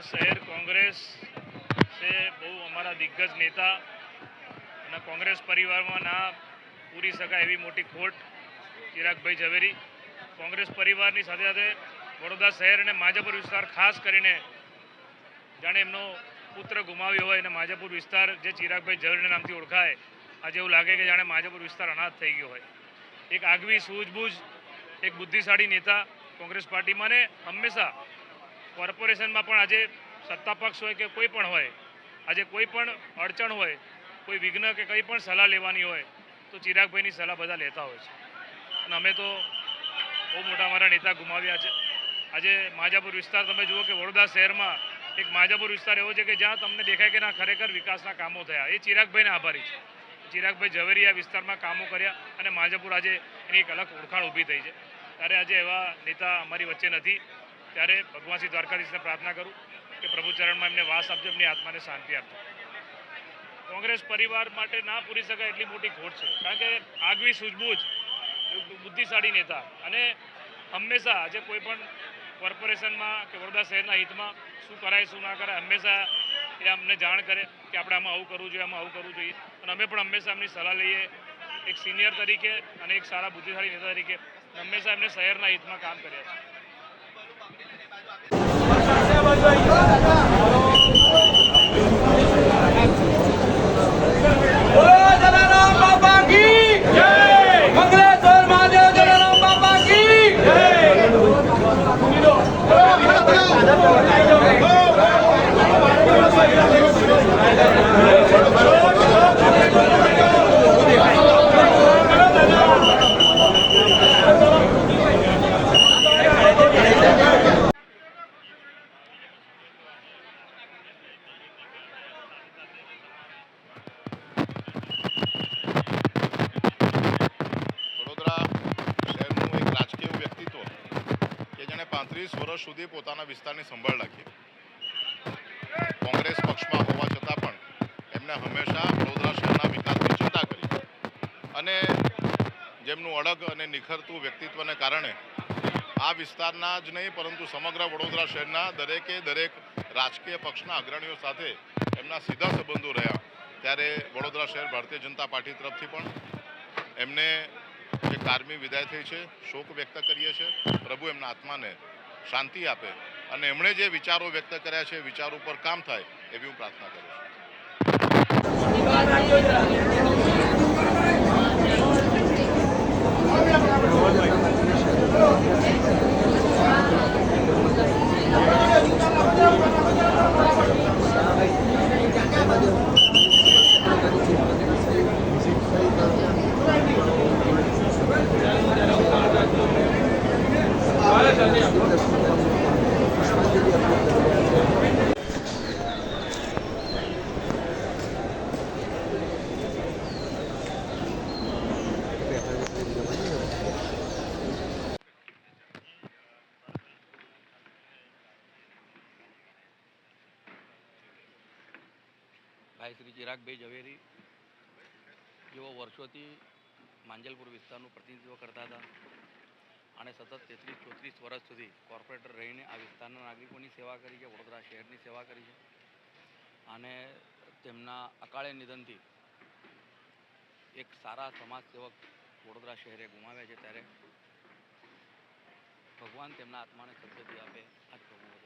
शहर कांग्रेस से बहु अमरा दिग्गज नेता અને કોંગ્રેસ પરિવારમાં ના પૂરી શકાય એવી મોટી ખોટ ચિરાગભાઈ ઝવેરી કોંગ્રેસ પરિવારની સાથે સાથે વડોદરા શહેર અને માજાપુર વિસ્તાર ખાસ કરીને જાણે એમનો પુત્ર ગુમાવ્યો હોય અને માજાપુર વિસ્તાર જે ચિરાગભાઈ ઝવેરીના નામથી ઓળખાય આજે એવું લાગે કે જાણે માજાપુર વિસ્તાર અનાથ થઈ ગયો હોય। એક આગવી સૂઝબૂઝ એક બુદ્ધિશાળી નેતા કોંગ્રેસ પાર્ટીમાં ને હંમેશા કોર્પોરેશનમાં પણ આજે સત્તા પક્ષ હોય કે કોઈ પણ હોય આજે કોઈ પણ અડચણ હોય કોઈ વિઘ્ન કે કંઈ પણ સલાહ લેવાની હોય તો ચિરાગભાઈની સલાહ બધા લેતા હોય છે અને અમે તો બહુ મોટા અમારા નેતા ગુમાવ્યા છે। આજે માજાપુર વિસ્તાર તમે જુઓ કે વડોદરા શહેરમાં એક માજાપુર વિસ્તાર એવો છે કે જ્યાં તમને દેખાય કે ના ખરેખર વિકાસના કામો થયા એ ચિરાગભાઈને આભારી છે। ચિરાગભાઈ ઝવેરી આ વિસ્તારમાં કામો કર્યા અને માજાપુર આજે એની એક અલગ ઓળખાણ ઊભી થઈ છે। ત્યારે આજે એવા નેતા અમારી વચ્ચે નથી ત્યારે ભગવાન શ્રી દ્વારકાધીશને પ્રાર્થના કરું કે પ્રભુ ચરણમાં એમને વાસ આપજો, એમની આત્માને શાંતિ આપજો। કોંગ્રેસ પરિવાર માટે ના પૂરી શકાય એટલી મોટી ખોટ છે કારણ કે આગવી સૂઝબૂઝ બુદ્ધિશાળી નેતા અને હંમેશા આજે કોઈ પણ કોર્પોરેશનમાં કે વડોદરા શહેરના હિતમાં શું કરાય શું ના કરાય હંમેશા એ અમને જાણ કરે કે આપણે આમાં આવું કરવું જોઈએ, આમાં આવું કરવું જોઈએ અને અમે પણ હંમેશા એમની સલાહ લઈએ એક સિનિયર તરીકે અને એક સારા બુદ્ધિશાળી નેતા તરીકે હંમેશા એમને શહેરના હિતમાં કામ કર્યા છે। વર્ષ સુધી પોતાના વિસ્તારની સંભાળ રાખી કોંગ્રેસ પક્ષમાં હોવા છતાં પણ એમને હંમેશા વડોદરા શહેરના વિકાસની ચિંતા કરી અને જેમનું અડગ અને નિખરતું વ્યક્તિત્વને કારણે આ વિસ્તારના જ નહીં પરંતુ સમગ્ર વડોદરા શહેરના દરેકે દરેક રાજકીય પક્ષના અગ્રણીઓ સાથે એમના સીધા સંબંધો રહ્યા। ત્યારે વડોદરા શહેર ભારતીય જનતા પાર્ટી તરફથી પણ એમને જે કારમી વિદાય થઈ છે શોક વ્યક્ત કરીએ છીએ। પ્રભુ એમના આત્માને શાંતિ આપે અને એમણે જે વિચારો વ્યક્ત કર્યા છે વિચારો ઉપર કામ થાય એવી હું પ્રાર્થના કરું ભાઈ શ્રી ચિરાગભાઈ ઝવેરી જેઓ વર્ષોથી માંજલપુર વિસ્તારનું પ્રતિનિધિત્વ કરતા હતા અને સતત 33-34 વર્ષ સુધી કોર્પોરેટર રહીને આ વિસ્તારના નાગરિકોની સેવા કરી છે, વડોદરા શહેરની સેવા કરી છે અને તેમના અકાળે નિધનથી એક સારા સમાજ સેવક વડોદરા શહેરે ગુમાવ્યા છે। ત્યારે ભગવાન તેમના આત્માને સદગતિ આપે આ પ્રભુ